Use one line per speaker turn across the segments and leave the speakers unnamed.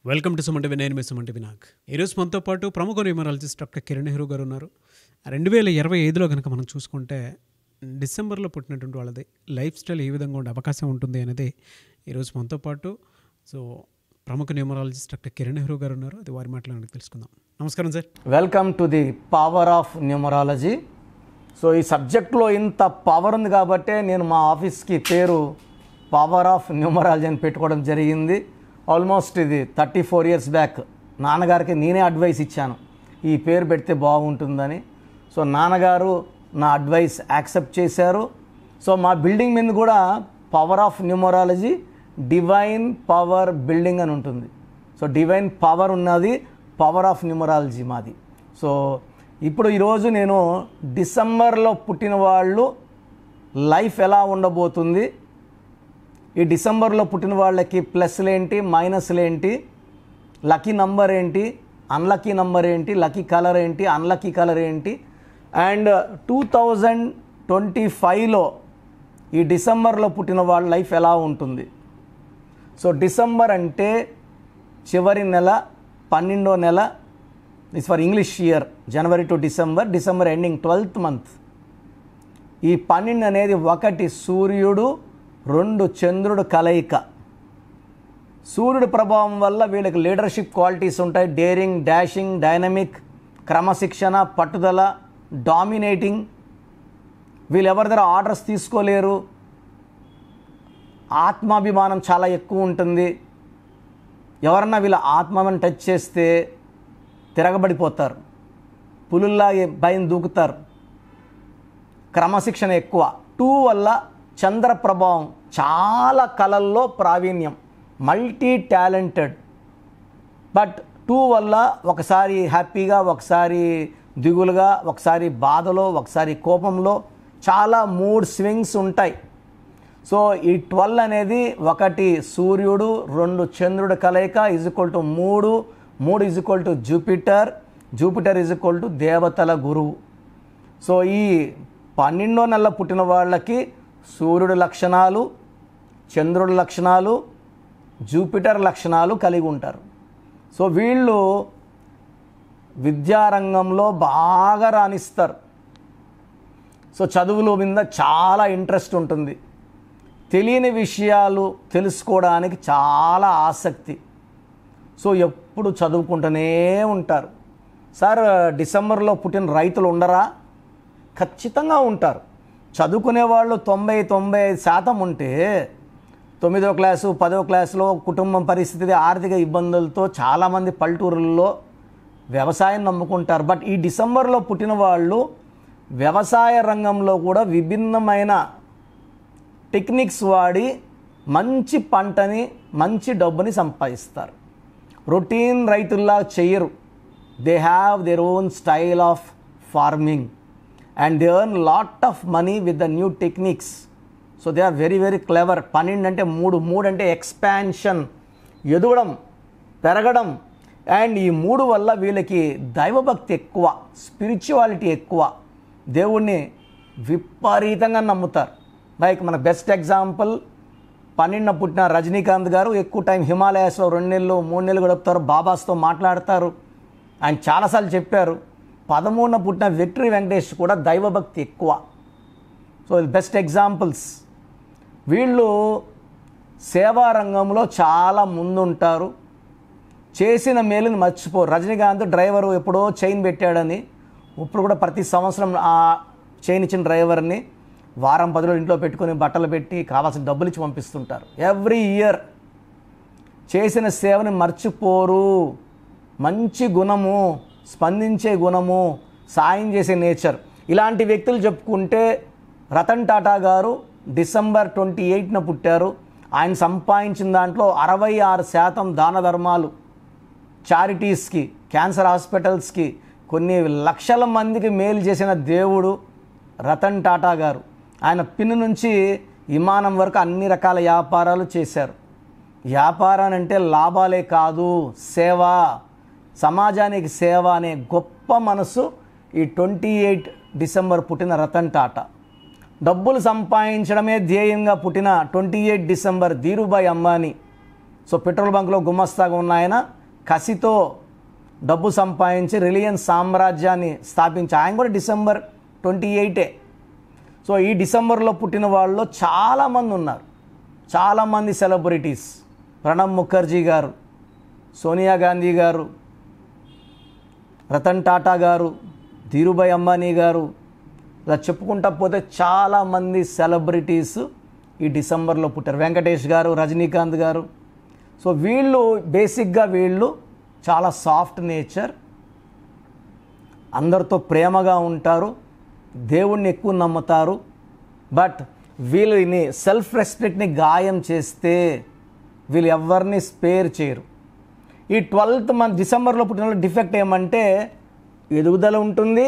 Welcome to Suman TV. నేను మీ Suman TV Nag. ఈరోజు మనతో పాటు ప్రముఖ న్యూమరాలజిస్ట్ డాక్టర్ కిరణ్ నెహ్రూ గారు ఉన్నారు. 2025లో కనుక మనం చూసుకుంటే డిసెంబర్లో పుట్టినటువంటి వాళ్ళది లైఫ్ స్టైల్ ఏ విధంగా ఉండే అవకాశం ఉంటుంది అనేది ఈరోజు మనతో పాటు ప్రముఖ న్యూమరాలజిస్ట్ డాక్టర్ కిరణ్ నెహ్రూ గారు ఉన్నారు. అది వారి మాటలను తెలుసుకుందాం. నమస్కారం sir.
Welcome to the power of numerology. ఈ సబ్జెక్ట్లో ఇంత పవర్ ఉంది కాబట్టే నేను మా ఆఫీస్కి పేరు పవర్ ఆఫ్ న్యూమరాలజీ అని పెట్టుకోవడం జరిగింది. ఆల్మోస్ట్ ఇది 34 years బ్యాక్ నాన్నగారికి నేనే అడ్వైస్ ఇచ్చాను, ఈ పేరు పెడితే బాగుంటుందని. నాన్నగారు నా అడ్వైస్ యాక్సెప్ట్ చేశారు. మా బిల్డింగ్ మీద కూడా power of numerology divine power building అని ఉంటుంది. డివైన్ పవర్ ఉన్నది, పవర్ ఆఫ్ న్యూమరాలజీ మాది. ఇప్పుడు ఈరోజు నేను డిసెంబర్లో పుట్టిన వాళ్ళు లైఫ్ ఎలా ఉండబోతుంది, ఈ డిసెంబర్లో పుట్టిన వాళ్ళకి ప్లస్లు ఏంటి, మైనస్లు ఏంటి, లక్కీ నంబర్ ఏంటి, అన్లక్కీ నంబర్ ఏంటి, లక్కీ కలర్ ఏంటి, అన్లక్కీ కలర్ ఏంటి, అండ్ 2025లో ఈ డిసెంబర్లో పుట్టిన వాళ్ళ లైఫ్ ఎలా ఉంటుంది. డిసెంబర్ అంటే చివరి నెల, 12వ నెల. It's for English year, January to December. December ending 12th month. ఈ 12 అనేది 1 సూర్యుడు 2 చంద్రుడు కలయిక. సూర్యుడి ప్రభావం వల్ల వీళ్ళకి లీడర్షిప్ క్వాలిటీస్ ఉంటాయి. డేరింగ్, డాషింగ్, డైనమిక్, క్రమశిక్షణ, పట్టుదల, డామినేటింగ్. వీళ్ళు ఎవరి దగ్గర ఆర్డర్స్ తీసుకోలేరు. ఆత్మాభిమానం చాలా ఎక్కువ ఉంటుంది. ఎవరన్నా వీళ్ళ ఆత్మని టచ్ చేస్తే తిరగబడిపోతారు, పులుల్లా భయం దూకుతారు. క్రమశిక్షణ ఎక్కువ. 2 వల్ల చంద్ర ప్రభావం, చాలా కళల్లో ప్రావీణ్యం, మల్టీ టాలెంటెడ్. బట్ 2 వల్ల ఒకసారి హ్యాపీగా, ఒకసారి దిగులుగా, ఒకసారి బాధలో, ఒకసారి కోపంలో, చాలా మూడ్ స్వింగ్స్ ఉంటాయి. ఈ 12 అనేది 1 సూర్యుడు 2 చంద్రుడు కలయిక = 3. 3 = జూపిటర్. జూపిటర్ = దేవతల గురువు. ఈ 12వ నెల పుట్టిన వాళ్ళకి సూర్యుడి లక్షణాలు, చంద్రుడి లక్షణాలు, జూపిటర్ లక్షణాలు కలిగి ఉంటారు. వీళ్ళు విద్యారంగంలో బాగా రాణిస్తారు. చదువుల మీద చాలా ఇంట్రెస్ట్ ఉంటుంది. తెలియని విషయాలు తెలుసుకోవడానికి చాలా ఆసక్తి. ఎప్పుడు చదువుకుంటూనే ఉంటారు. సార్, డిసెంబర్లో పుట్టిన రైతులు ఉండరా? ఖచ్చితంగా ఉంటారు. చదువుకునే వాళ్ళు 90-95% ఉంటే 9వ క్లాసు 10వ క్లాసులో కుటుంబం పరిస్థితి, ఆర్థిక ఇబ్బందులతో చాలామంది పల్లెటూరుల్లో వ్యవసాయం నమ్ముకుంటారు. బట్ ఈ డిసెంబర్లో పుట్టిన వాళ్ళు వ్యవసాయ రంగంలో కూడా విభిన్నమైన టెక్నిక్స్ వాడి మంచి పంటని, మంచి డబ్బుని సంపాదిస్తారు. రొటీన్ రైతుల్లా చెయ్యరు. They have their own style of farming and they earn lot of money with the new techniques. They are very very clever. 12 అంటే 3 అంటే ఎక్స్పాన్షన్, ఎదగడం, పెరగడం. అండ్ ఈ 3 వల్ల వీళ్ళకి దైవభక్తి ఎక్కువ, స్పిరిచువాలిటీ ఎక్కువ, దేవుణ్ణి విపరీతంగా నమ్ముతారు. లైక్ మన బెస్ట్ ఎగ్జాంపుల్ 12న పుట్టిన రజనీకాంత్ గారు ఎక్కువ టైం హిమాలయాస్లో 2 నెలలు 3 నెలలు గడుపుతారు, బాబాస్తో మాట్లాడతారు. ఆయన చాలాసార్లు చెప్పారు. 13న పుట్టిన విక్టరీ వెంకటేష్ కూడా దైవభక్తి ఎక్కువ. Best examples. వీళ్ళు సేవా రంగంలో చాలా ముందుంటారు. చేసిన మేలుని మర్చిపోరు. రజనీకాంత్ డ్రైవరు ఎప్పుడో చైన్ పెట్టాడని ఇప్పుడు కూడా ప్రతి సంవత్సరం ఆ చైన్ ఇచ్చిన డ్రైవర్ని వారం 10 రోజులు ఇంట్లో పెట్టుకొని బట్టలు పెట్టి కావాల్సిన డబ్బులు ఇచ్చి పంపిస్తుంటారు. ఎవ్రీ ఇయర్ చేసిన సేవని మర్చిపోరు. మంచి గుణము, స్పందించే గుణము, సాయం చేసే నేచర్. ఇలాంటి వ్యక్తులు చెప్పుకుంటే రతన్ టాటా గారు డిసెంబర్ 28న పుట్టారు. ఆయన సంపాదించిన దాంట్లో 66% దాన ధర్మాలు, చారిటీస్కి, క్యాన్సర్ హాస్పిటల్స్కి, కొన్ని లక్షల మందికి మేలు చేసిన దేవుడు రతన్ టాటా గారు. ఆయన పిన్ నుంచి విమానం వరకు అన్ని రకాల వ్యాపారాలు చేశారు. వ్యాపారం అంటే లాభాలే కాదు, సేవ, సమాజానికి సేవ అనే గొప్ప మనసు ఈ 28 డిసెంబర్ పుట్టిన రతన్ టాటా. డబ్బులు సంపాదించడమే ధ్యేయంగా పుట్టిన 28 December Dhirubhai Ambani. So petrol బంక్లో గుమస్తాగా ఉన్న ఆయన కసితో డబ్బు సంపాదించి రిలయన్స్ సామ్రాజ్యాన్ని స్థాపించి ఆయన కూడా December 28. సో ఈ డిసెంబర్లో పుట్టిన వాళ్ళలో చాలామంది ఉన్నారు, చాలామంది సెలబ్రిటీస్. ప్రణబ్ ముఖర్జీ గారు, సోనియా గాంధీ గారు, రతన్ టాటా గారు, ధీరుభాయ్ అంబానీ గారు, ఇలా చెప్పుకుంటా పోతే చాలామంది సెలబ్రిటీస్ ఈ డిసెంబర్లో పుట్టారు. వెంకటేష్ గారు, రజనీకాంత్ గారు. సో వీళ్ళు బేసిక్గా వీళ్ళు చాలా సాఫ్ట్ నేచర్, అందరితో ప్రేమగా ఉంటారు, దేవుణ్ణి ఎక్కువ నమ్ముతారు. బట్ వీళ్ళని సెల్ఫ్ రెస్పెక్ట్ని గాయం చేస్తే వీళ్ళు ఎవరిని స్పేర్ చేయరు. ఈ 12th మంత్ డిసెంబర్లో పుట్టిన వాళ్ళ డిఫెక్ట్ ఏమంటే ఎదుగుదల ఉంటుంది,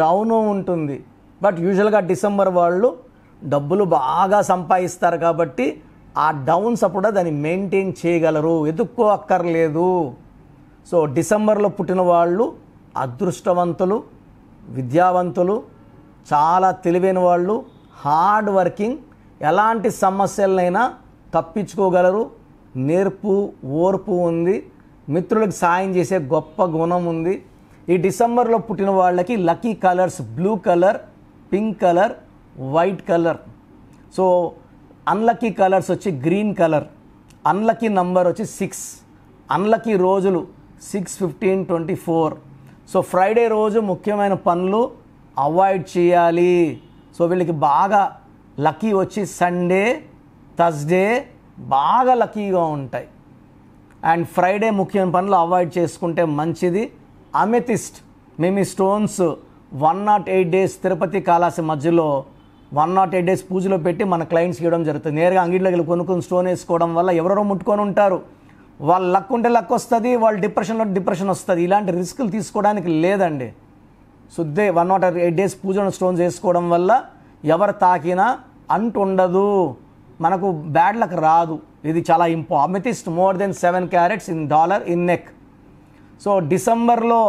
డౌను ఉంటుంది. బట్ యూజువల్గా డిసెంబర్ వాళ్ళు డబ్బులు బాగా సంపాదిస్తారు కాబట్టి ఆ డౌన్స్ అప్పుడు దాన్ని మెయింటైన్ చేయగలరు, ఎదుక్కో అక్కర్లేదు. సో డిసెంబర్లో పుట్టిన వాళ్ళు అదృష్టవంతులు, విద్యావంతులు, చాలా తెలివైన వాళ్ళు, హార్డ్ వర్కింగ్, ఎలాంటి సమస్యలనైనా తప్పించుకోగలరు, నేర్పు ఓర్పు ఉంది, మిత్రులకు సాయం చేసే గొప్ప గుణం ఉంది. ఈ డిసెంబర్లో పుట్టిన వాళ్ళకి lucky colours blue colour, pink colour, white colour. So unlucky colours వచ్చి గ్రీన్ కలర్, అన్లక్కీ నంబర్ వచ్చి 6, అన్లక్కీ రోజులు 6, 15, 24. సో ఫ్రైడే రోజు ముఖ్యమైన పనులు అవాయిడ్ చేయాలి. సో వీళ్ళకి బాగా లక్కీ వచ్చి సండే, థర్స్డే బాగా లక్కీగా ఉంటాయి. అండ్ ఫ్రైడే ముఖ్యమైన పనులు అవాయిడ్ చేసుకుంటే మంచిది. అమెథిస్ట్ మేము ఈ స్టోన్స్ 108 days తిరుపతి కాళాసి మధ్యలో 108 days పూజలో పెట్టి మన క్లయింట్స్కి ఇవ్వడం జరుగుతుంది. నేరుగా అంగిట్లోకి వెళ్ళి కొనుక్కొని స్టోన్ వేసుకోవడం వల్ల ఎవరెవరో ముట్టుకొని ఉంటారు, వాళ్ళు లక్ ఉంటే లక్ వస్తుంది, వాళ్ళు డిప్రెషన్ వస్తుంది. ఇలాంటి రిస్కులు తీసుకోవడానికి లేదండి. శుద్ధే 108 days పూజను స్టోన్స్ వేసుకోవడం వల్ల ఎవరు తాకినా అంటు ఉండదు, మనకు బ్యాడ్ లక్ రాదు. ఇది చాలా amethyst more than 7 carats in dollar in neck. So డిసెంబర్లో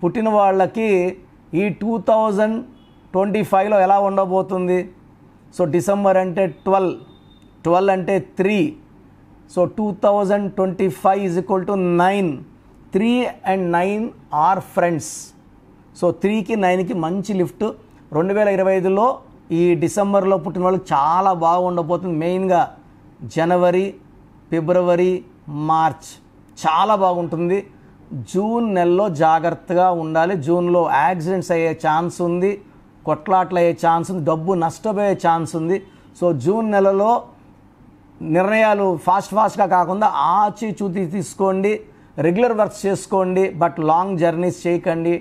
పుట్టిన వాళ్ళకి ఈ 2025లో ఎలా ఉండబోతుంది? సో డిసెంబర్ అంటే 12 అంటే 3. So 2025 = 9. 3 and 9 are friends. So 3కి 9కి మంచి లిఫ్ట్. 2025లో ఈ డిసెంబర్లో పుట్టిన వాళ్ళకి చాలా బాగా ఉండబోతుంది. మెయిన్గా జనవరి, ఫిబ్రవరి, మార్చ్ చాలా బాగుంటుంది. జూన్ నెలలో జాగ్రత్తగా ఉండాలి. జూన్లో యాక్సిడెంట్స్ అయ్యే ఛాన్స్ ఉంది, కొట్లాట్లు అయ్యే ఛాన్స్ ఉంది, డబ్బు నష్టపోయే ఛాన్స్ ఉంది. సో జూన్ నెలలో నిర్ణయాలు ఫాస్ట్గా కాకుండా ఆచితూచి తీసుకోండి, రెగ్యులర్ వర్క్స్ చేసుకోండి. బట్ లాంగ్ జర్నీస్ చేయకండి,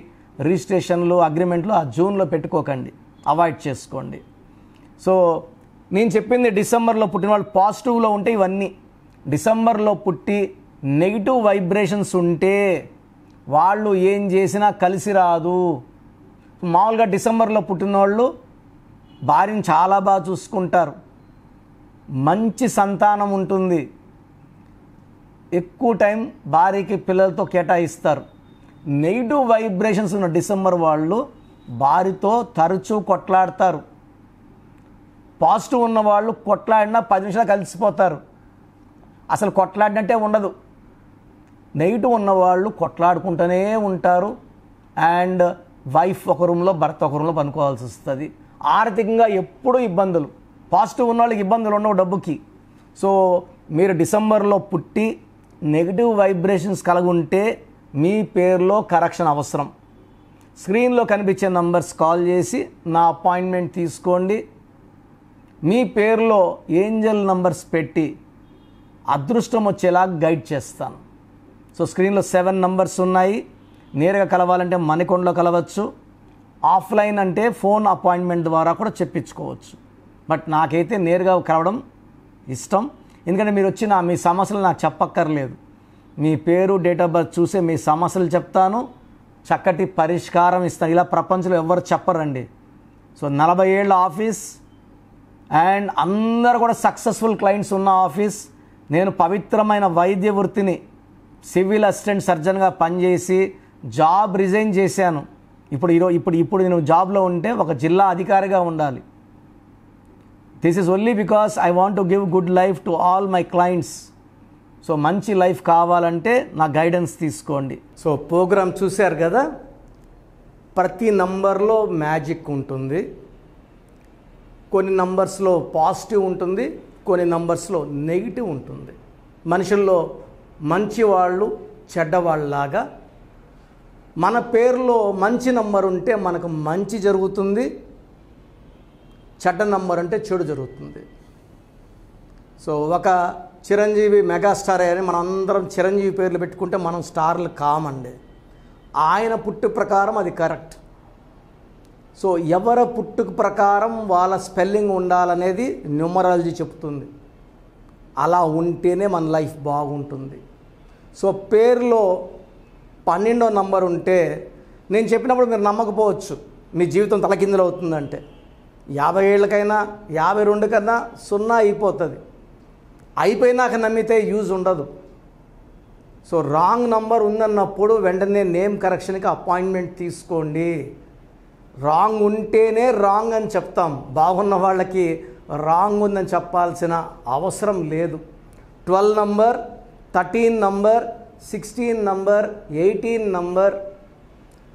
రిజిస్ట్రేషన్లు అగ్రిమెంట్లు ఆ జూన్లో పెట్టుకోకండి, అవాయిడ్ చేసుకోండి. సో నేను చెప్పింది డిసెంబర్లో పుట్టిన వాళ్ళు పాజిటివ్లో ఉంటే ఇవన్నీ. డిసెంబర్లో పుట్టి నెగిటివ్ వైబ్రేషన్స్ ఉంటే వాళ్ళు ఏం చేసినా కలిసి రాదు. మామూలుగా డిసెంబర్లో పుట్టిన వాళ్ళు భార్యని చాలా బాగా చూసుకుంటారు, మంచి సంతానం ఉంటుంది, ఎక్కువ టైం భార్యకి పిల్లలతో కేటాయిస్తారు. నెగిటివ్ వైబ్రేషన్స్ ఉన్న డిసెంబర్ వాళ్ళు భార్యతో తరచూ కొట్లాడతారు. పాజిటివ్ ఉన్న వాళ్ళు కొట్లాడినా 10 నిమిషాలు కలిసిపోతారు, అసలు కొట్లాడినట్టే ఉండదు. నెగిటివ్ ఉన్నవాళ్ళు కొట్లాడుకుంటూనే ఉంటారు. అండ్ వైఫ్ ఒక రూమ్లో, భర్త ఒక రూమ్లో పనుకోవాల్సి వస్తుంది. ఆర్థికంగా ఎప్పుడూ ఇబ్బందులు. పాజిటివ్ ఉన్న వాళ్ళకి ఇబ్బందులు ఉండవు డబ్బుకి. సో మీరు డిసెంబర్లో పుట్టి నెగిటివ్ వైబ్రేషన్స్ కలుగుంటే మీ పేరులో కరెక్షన్ అవసరం. స్క్రీన్లో కనిపించే నంబర్స్ కాల్ చేసి నా అపాయింట్మెంట్ తీసుకోండి. మీ పేరులో ఏంజల్ నంబర్స్ పెట్టి అదృష్టం వచ్చేలా గైడ్ చేస్తాను. సో స్క్రీన్లో 7 నంబర్స్ ఉన్నాయి. నేరుగా కలవాలంటే మణికొండలో కలవచ్చు, ఆఫ్లైన్ అంటే ఫోన్ అపాయింట్మెంట్ ద్వారా కూడా చెప్పించుకోవచ్చు. బట్ నాకైతే నేరుగా కలవడం ఇష్టం, ఎందుకంటే మీరు వచ్చి మీ సమస్యలు నాకు చెప్పక్కర్లేదు. మీ పేరు, డేట్ ఆఫ్ బర్త్ చూసే మీ సమస్యలు చెప్తాను, చక్కటి పరిష్కారం ఇస్తాను. ఇలా ప్రపంచంలో ఎవరు చెప్పరండి. సో 40 ఏళ్ళ ఆఫీస్ అండ్ అందరూ కూడా సక్సెస్ఫుల్ క్లయింట్స్ ఉన్న ఆఫీస్. నేను పవిత్రమైన వైద్య వృత్తిని సివిల్ అసిస్టెంట్ సర్జన్గా పనిచేసి జాబ్ రిజైన్ చేశాను. ఇప్పుడు నేను జాబ్లో ఉంటే ఒక జిల్లా అధికారిగా ఉండాలి. This is only because I want to give good life to all my clients. So మంచి లైఫ్ కావాలంటే నా గైడెన్స్ తీసుకోండి. సో ప్రోగ్రామ్ చూశారు కదా, ప్రతి నంబర్లో మ్యాజిక్ ఉంటుంది. కొన్ని నంబర్స్లో పాజిటివ్ ఉంటుంది, కొన్ని నంబర్స్లో నెగిటివ్ ఉంటుంది. మనుషుల్లో మంచివాళ్ళు చెడ్డవాళ్ళలాగా మన పేరులో మంచి నంబర్ ఉంటే మనకు మంచి జరుగుతుంది, చెడ్డ నంబర్ అంటే చెడు జరుగుతుంది. సో ఒక చిరంజీవి మెగాస్టార్ అని మనం అందరం చిరంజీవి పేర్లు పెట్టుకుంటే మనం స్టార్లు కామండి. ఆయన పుట్టు ప్రకారం అది కరెక్ట్. సో ఎవరి పుట్టుక ప్రకారం వాళ్ళ స్పెల్లింగ్ ఉండాలనేది న్యూమరాలజీ చెప్తుంది. అలా ఉంటేనే మన లైఫ్ బాగుంటుంది. సో పేరులో 12వ నంబర్ ఉంటే నేను చెప్పినప్పుడు మీరు నమ్మకపోవచ్చు, మీ జీవితం తలకిందులు అవుతుందంటే. 50 ఏళ్ళకైనా 52 కన్నా 0 అయిపోతుంది. అయిపోయినాక నమ్మితే యూజ్ ఉండదు. సో రాంగ్ నంబర్ ఉందన్నప్పుడు వెంటనే నేమ్ కరెక్షన్కి అపాయింట్మెంట్ తీసుకోండి. రాంగ్ ఉంటేనే రాంగ్ అని చెప్తాం, బాగున్న వాళ్ళకి రాంగ్ ఉందని చెప్పాల్సిన అవసరం లేదు. 12 number, 13 number, 16 number, 18 number,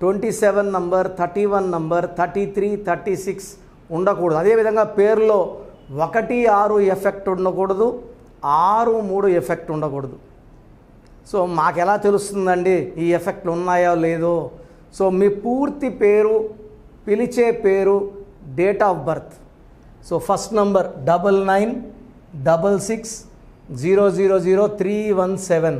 27 number, 31 number, 33, 36 ఉండకూడదు. అదేవిధంగా పేరులో 1, 6 ఎఫెక్ట్ ఉండకూడదు, 6, 3 ఎఫెక్ట్ ఉండకూడదు. సో మాకు ఎలా తెలుస్తుందండి ఈ ఎఫెక్ట్లు ఉన్నాయో లేదో? సో మీ పూర్తి పేరు, పిలిచే పేరు, date of birth. So first number 9966000317,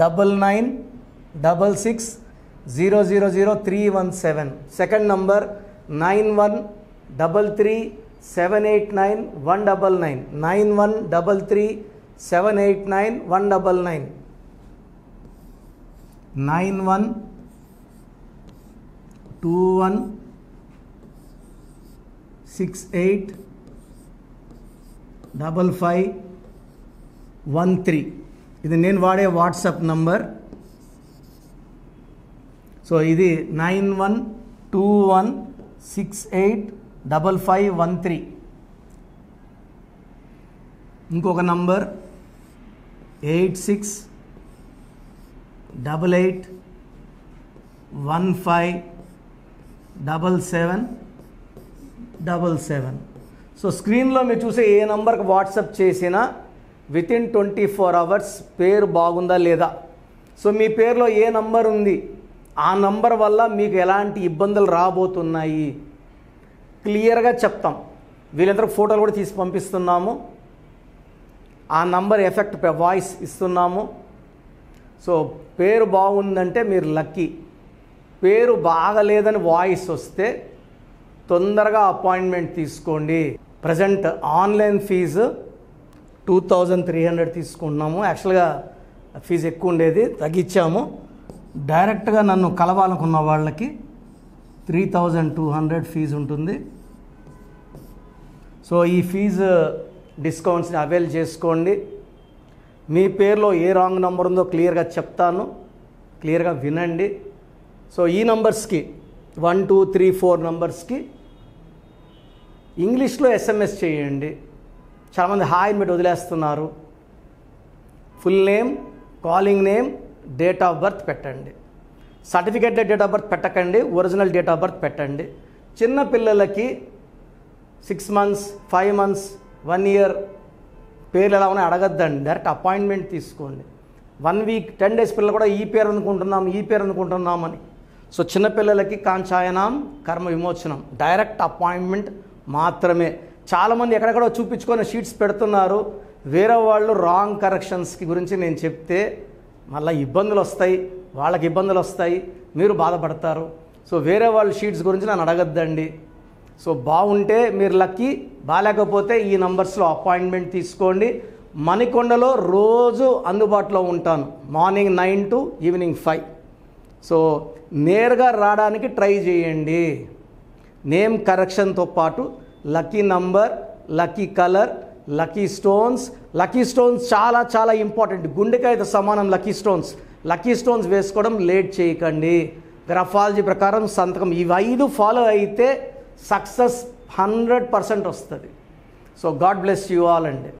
9966000317. Second number 9133789199, 9133789199, 9121685513. ఇది నేను వాడే వాట్సాప్ నంబర్. సో ఇది 9121685513. ఇంకొక నంబర్ 8688157777. సో స్క్రీన్లో మీరు చూసే ఏ నంబర్కి వాట్సాప్ చేసినా వితిన్ 24 అవర్స్ పేరు బాగుందా లేదా, సో మీ పేరులో ఏ నంబర్ ఉంది, ఆ నంబర్ వల్ల మీకు ఎలాంటి ఇబ్బందులు రాబోతున్నాయి క్లియర్గా చెప్తాం. వీళ్ళందరూ ఫోటోలు కూడా తీసి పంపిస్తున్నాము. ఆ నంబర్ ఎఫెక్ట్ వాయిస్ ఇస్తున్నాము. సో పేరు బాగుందంటే మీరు లక్కీ. పేరు బాగలేదని వాయిస్ వస్తే తొందరగా అపాయింట్మెంట్ తీసుకోండి. ప్రజెంట్ ఆన్లైన్ ఫీజు 2300 తీసుకుంటున్నాము. యాక్చువల్గా ఫీజు ఎక్కువ ఉండేది, తగ్గించాము. డైరెక్ట్గా నన్ను కలవాలనుకున్న వాళ్ళకి 3200 ఫీజు ఉంటుంది. సో ఈ ఫీజు డిస్కౌంట్స్ని అవైల్ చేసుకోండి. మీ పేరులో ఏ రాంగ్ నెంబర్ ఉందో క్లియర్గా చెప్తాను, క్లియర్గా వినండి. సో ఈ నంబర్స్కి 1, 2, 3, 4 నంబర్స్కి ఇంగ్లీష్లో SMS చేయండి. చాలామంది హాయ్ పెట్టి వదిలేస్తున్నారు. Full name, calling name, date of birth పెట్టండి. సర్టిఫికేట్ డేట్ ఆఫ్ బర్త్ పెట్టకండి, ఒరిజినల్ డేట్ ఆఫ్ బర్త్ పెట్టండి. చిన్న పిల్లలకి 6 months, 5 months, 1 year పేర్లు ఎలా ఉన్నాయో అడగద్దండి, డైరెక్ట్ అపాయింట్మెంట్ తీసుకోండి. 1 week, 10 days పిల్లలు కూడా ఈ పేరు అనుకుంటున్నాం, ఈ పేరు అనుకుంటున్నామని. సో చిన్నపిల్లలకి కాంచాయనాం కర్మ విమోచనం, డైరెక్ట్ అపాయింట్మెంట్ మాత్రమే. చాలామంది ఎక్కడెక్కడో చూపించుకొని షీట్స్ పెడుతున్నారు. వేరే వాళ్ళు రాంగ్ కరెక్షన్స్కి గురించి నేను చెప్తే మళ్ళీ ఇబ్బందులు వస్తాయి, వాళ్ళకి ఇబ్బందులు వస్తాయి, మీరు బాధపడతారు. సో వేరే వాళ్ళ షీట్స్ గురించి నన్ను అడగద్దండి. సో బాగుంటే మీరు లక్కీ, బాగాలేకపోతే ఈ నంబర్స్లో అపాయింట్మెంట్ తీసుకోండి. మణికొండలో రోజు అందుబాటులో ఉంటాను, మార్నింగ్ 9 to evening 5. సో నేరుగా రావడానికి ట్రై చేయండి. నేమ్ కరెక్షన్తో పాటు lucky number, lucky colour, lucky stones. Lucky stones చాలా చాలా ఇంపార్టెంట్. గుండెకాయతో సమానం లక్కీ స్టోన్స్. లక్కీ స్టోన్స్ వేసుకోవడం లేట్ చేయకండి. గ్రఫాలజీ ప్రకారం సంతకం ఇవి 5 ఫాలో అయితే సక్సెస్ 100% వస్తుంది. So God bless you all అండి.